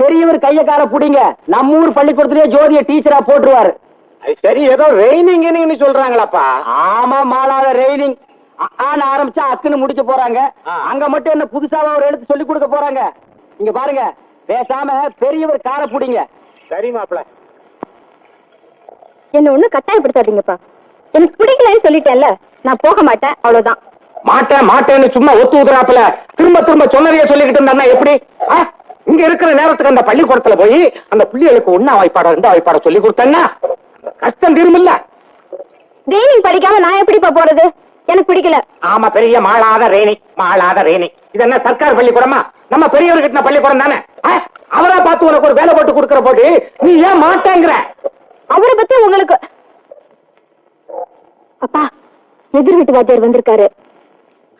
பெரியவர் கைய கால புடிங்க. நம்ம ஊர் பள்ளிக்கூடத்திலேயே ஜோதிய டீச்சரா போட்டுருவாரு. சரி, ஏதோ ரெய்னிங் சொல்றாங்களாப்பா? ஆமா, மாலாத ரெய்னிங். ஆரம்பிச்சா அக்குன்னு முடிக்க போறாங்க. அங்க மட்டும் என்ன புதுசாவா ஒரு எழுத்து சொல்லி கொடுக்க போறாங்க? இங்க பாருங்க, பேசாம பெரியவர் கால புடிங்க. சரி மாப்பிள. என்ன ஒண்ணு கட்டாயப்படுத்தாதீங்கப்பா. எனக்கு பிடிக்கலன்னு சொல்லிட்டேன்ல, நான் போக மாட்டேன், அவ்வளவுதான். மாட்டேன்னு சும்மா ஒத்து உதுறாப்புல திரும்ப திரும்ப சொன்னதையே சொல்லிக்கிட்டு இருந்தா எப்படி? இங்க இருக்கிற நேரத்துக்கு அந்த பள்ளிக்கூடத்துல போய் அந்த பிள்ளைகளுக்கு ஒன்னா வாய்ப்பாட ரெண்டா வாய்ப்பாட சொல்லி கொடுத்தேன்னா கஷ்டம் தீருமில்ல. ரெய்னிங் படிக்காம நான் எப்படிப்பா போறது? எனக்கு பிடிக்கல. ஆமா, பெரிய மாளாத ரேணி. இது என்ன சர்க்கார் பள்ளிக்கூடமா? நம்ம பெரியவர்கிட்ட பள்ளிக்கூடம் தானே. அவரா பார்த்து உனக்கு ஒரு வேலை போட்டு கொடுக்கற போட்டு நீ ஏன் மாட்டேங்கிற? அவரை பத்தி உங்களுக்கு அப்பா, எதிர் வீட்டு வாத்தியார் வந்திருக்காரு.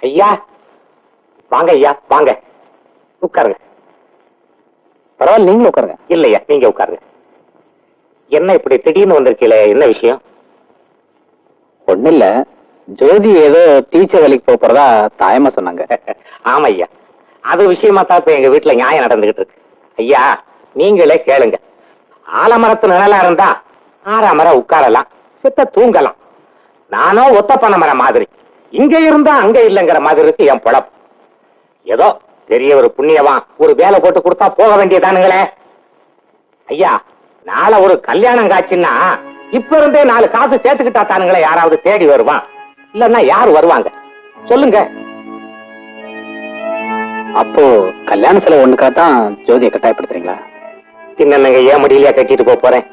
ஐயா வாங்க, ஐயா வாங்க, உட்காருங்க. பரவாயில்ல, நீங்களும் உட்காருங்க. இல்லையா, நீங்க உட்காருங்க. என்ன இப்படி திடீர்னு வந்திருக்கீங்களே, என்ன விஷயம்? ஒண்ணு இல்ல, ஜோதி ஏதோ டீச்சர் வேலைக்கு போறதா தாயமா சொன்னாங்க. ஆமா ஐயா, அது விஷயமா தான் இப்ப எங்க வீட்டுல நியாயம் நடந்துகிட்டு இருக்கு. ஐயா நீங்களே கேளுங்க. ஆலமரத்து நிழலா இருந்தா ஆறாமரம் உட்காரலாம், சித்த தூங்கலாம். நானும் ஒத்த பண்ண மரம் மாதிரி, இங்க இருந்தா அங்க இல்லைங்கிற மாதிரி இருக்கு என் பொழப்பு. ஏதோ பெரிய ஒரு புண்ணியவான் ஒரு வேலை போட்டு கொடுத்தா போக வேண்டியதானுங்களே. ஐயா, நாளை ஒரு கல்யாணம் காட்சின்னா இப்ப இருந்தே 4 காசு சேர்த்துக்கிட்டா தானுங்களே யாராவது தேடி வருவான். இல்லன்னா யாரு வருவாங்க சொல்லுங்க? அப்போ கல்யாண செலவு ஒண்ணுக்காதான் ஜோதியை கட்டாயப்படுத்துறீங்களா? என்னங்க ஏன் முடியலையா கட்டிட்டு போறேன்?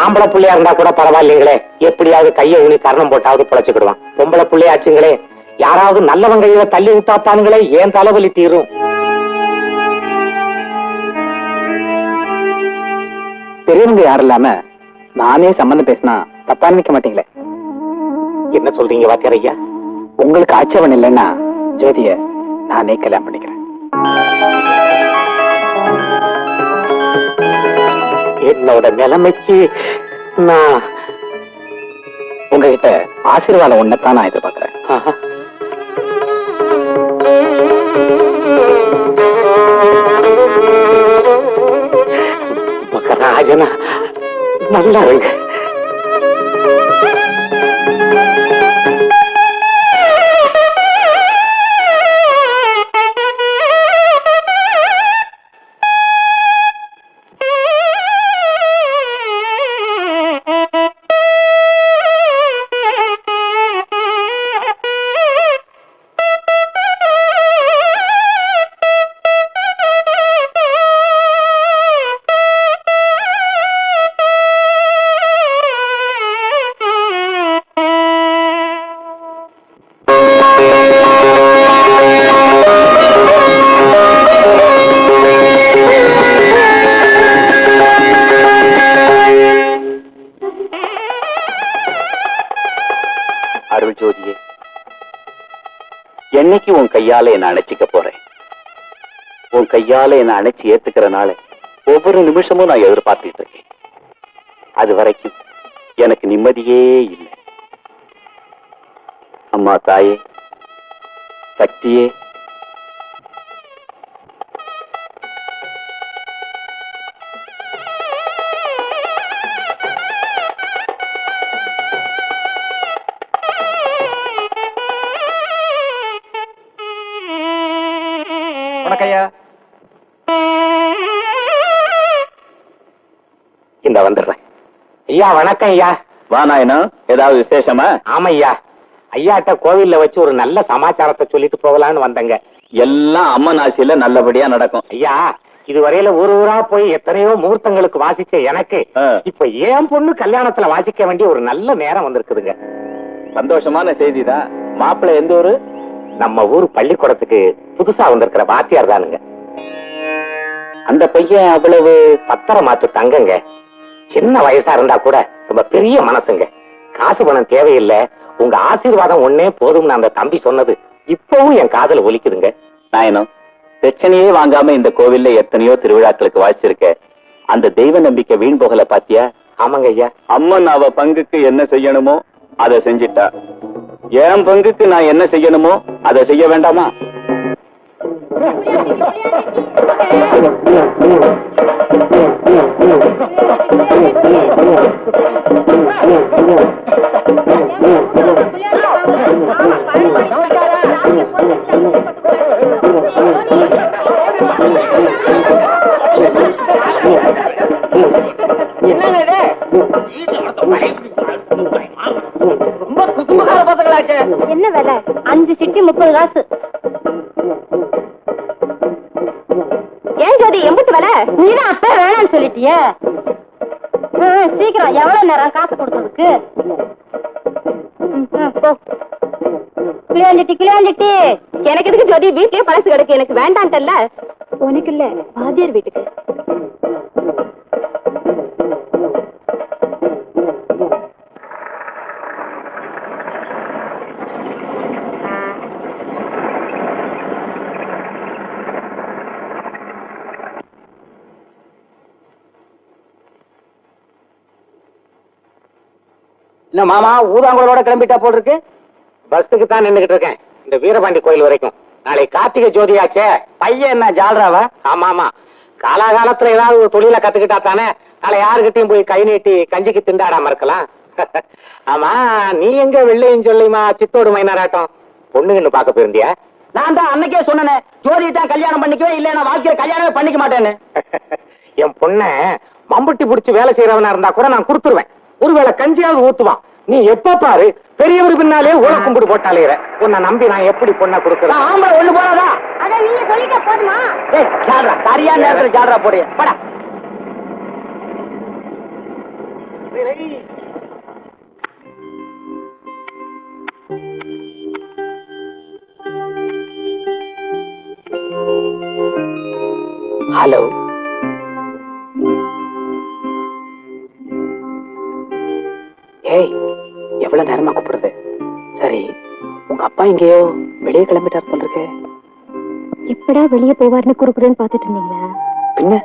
ஆம்பளை புள்ளையா இருந்தா கூட பரவாயில்லைங்களே, எப்படியாவது கையை ஊனி கரணம் போட்டாவது பொழைச்சுக்கிடுவான். பொம்பளை புள்ளையாச்சுங்களே, யாராவது நல்லவங்க கையில தள்ளி விட்டாத்தானுங்களே ஏன் தலைவலி தீரும். பெரியவங்க யாரும் இல்லாம நானே சம்பந்தம் பேசினா தப்பா நினைக்க மாட்டீங்களே? என்ன சொல்றீங்க வாத்தியார் ஐயா? உங்களுக்கு ஆட்சேபம் இல்லைன்னா ஜோதிய நானே கல்யாணம் பண்ணிக்கிறேன். என்னோட நிலைமைக்கு நான் உங்ககிட்ட ஆசீர்வாதம் ஒன்னதான் நான் எதிர்பார்க்கிறேன். மகராஜனா நல்லா இருங்க. அருள்ஜோதியே, என்னைக்கு உன் கையால என்ன அணைச்சிக்க போறேன்? உன் கையால என்ன அணைச்சி ஏத்துக்கிறனால ஒவ்வொரு நிமிஷமும் நான் எதிர்பார்த்துட்டு இருக்கேன். அது வரைக்கும் எனக்கு நிம்மதியே இல்லை. அம்மா தாயே, சக்தியே, வணக்கையா. இந்த வந்துடுறேன். ஐயா வணக்கம் ஐயா. வா நாயனா, ஏதாவது விசேஷமா? ஆமா ஐயா, ஐயாட்ட கோவில்ல வச்சு ஒரு நல்ல சமாச்சாரத்தை சொல்லிட்டு போகலான்னு வந்தங்க. எல்லாம் அம்மன் ஆசியில நல்லபடியா நடக்கும். ஐயா, இதுவரையில ஊரா போய் எத்தனையோ முகூர்த்தங்களுக்கு வாசிச்ச எனக்கு இப்ப ஏன் பொண்ணு கல்யாணத்துல வாசிக்க வேண்டிய ஒரு நல்ல நேரம் வந்திருக்குதுங்க. சந்தோஷமான செய்திதான். மாப்பிள்ளை எந்த ஊரு? நம்ம ஊர் பள்ளிக்கூடத்துக்கு புதுசா வந்திருக்கிற வாத்தியார் தானுங்க. அந்த பையன் அவ்வளவு பத்திரமாத்து தங்கங்க. சின்ன வயசா இருந்தா கூட ரொம்ப பெரிய மனசுங்க. காசு பணம் தேவையில்லை, உங்க ஆசீர்வாதம் ஒன்னே போதும்னு அந்த தம்பி சொன்னது இப்பவும் என் காதுல ஒலிக்குதுங்க. நாயனம், பிரச்சனையே வாங்காம இந்த கோவில்ல எத்தனையோ திருவிழாக்களுக்கு வாசிச்சிருக்க. அந்த தெய்வ நம்பிக்கை வீண் போகல பாத்தியா? ஆமாங்க ஐயா. அம்மன் அவ பங்குக்கு என்ன செய்யணுமோ அதை செஞ்சிட்டா. என் பங்குக்கு நான் என்ன செய்யணுமோ அதை செய்ய வேண்டாமா? என்னங்க இது ரொம்ப குசுமகார பசங்களாச்சே. என்ன விலை? 5 சிட்டி 30 காசு. ஏன் ஜோதி எம்பிட்டு விலை? நீதான் அப்ப வேணாம்னு சொல்லிட்டியே. சீக்கிரம் எவ்வளவு நேரம் காசு கொடுத்ததுக்கு? கிளியாஞ்சிட்டி எனக்கு எதுக்கு ஜோதி? வீட்லயே பழசு கிடக்கு, எனக்கு வேண்டான்ட்டல்ல. உனக்கு இல்ல, வாத்தியார் வீட்டுக்கு. என்ன மாமா ஊதாங்குழலோட கிளம்பிட்டா போல் இருக்கு? பஸ்ஸுக்கு தான் நின்னுகிட்டு இருக்கேன், இந்த வீரபாண்டி கோயில் வரைக்கும். நாளை கார்த்திகை ஜோதியாச்சே. பையன் என்ன ஜால்ராவா? ஆமா ஆமா, காலாகாலத்துல ஏதாவது ஒரு தொழில கத்துக்கிட்டா தானே நாளை யாருகிட்டயும் போய் கை நீட்டி கஞ்சிக்கு திண்டாடாம இருக்கலாம். ஆமா, நீ எங்க வெள்ளையும் சொல்லியுமா சித்தோடு மைனாராட்டம் பொண்ணுன்னு பாக்க போயிருந்தியா? நான் தான் அன்னைக்கே சொன்னேன், ஜோதியை தான் கல்யாணம் பண்ணிக்கவே இல்ல, நான் வாழ்க்கையில கல்யாணமே பண்ணிக்க மாட்டேன்னு. என் பொண்ண மம்புட்டி புடிச்சு வேலை செய்யறவனா இருந்தா கூட நான் கொடுத்துருவேன். ஒருவேளை கஞ்சியாவது ஊத்துவான். நீ எப்ப பாரு பெரியவர் பின்னாலே ஊழ கும்பிடு போட்டாலே உன்னை நம்பி நான் எப்படி பொண்ணை கொடுக்குறேன்? ஆம்பளை ஒண்ணு போறாதா? அத நீங்க சொல்லிட்டா போதுமா? ஏய் ஜால்ரா, சரியான நேரத்துல ஜால்ரா போடுறியா? படா. ஹலோ, ஏய் எவ்வளவு நேரமா கூப்பிடுறது? சரி, உங்க அப்பா எங்கேயோ வெளியே கிளம்பிட்டார் போல இருக்கு. எப்படா வெளியே போவார்னு குறுக்குறேன்னு பாத்துட்டு இருந்தீங்களா? பின்ன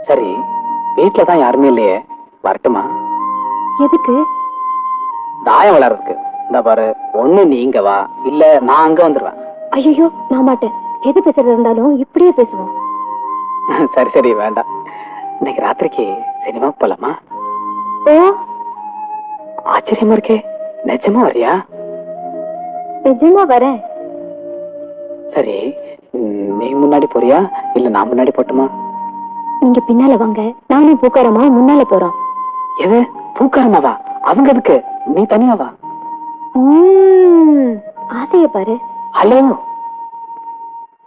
சரி, வீட்டுல தான் யாருமே இல்லையே, வரட்டுமா? எதுக்கு? தாயம் விளையாடுறதுக்கு. இந்த பாரு, ஒண்ணு நீ இங்க வா, இல்ல நான் அங்க வந்துருவேன். ஐயோ நான் மாட்டேன். எது பேசுறது இருந்தாலும் இப்படியே பேசுவோம். சரி சரி, வேண்டாம். இன்னைக்கு ராத்திரிக்கு சினிமாவுக்கு போலாமா? ஓ, ஆச்சரியமா இருக்கே, நிஜமா வரியா? நிஜமா வரேன். சரி, நீ முன்னாடி போறியா இல்ல நான் முன்னாடி போட்டுமா? நீங்க பின்னால வாங்க, நானும் பூக்காரமா முன்னால போறோம். எது பூக்காரமாவா? அவங்க எதுக்கு? நீ தனியா வா. ஆசைய பாரு. ஹலோ,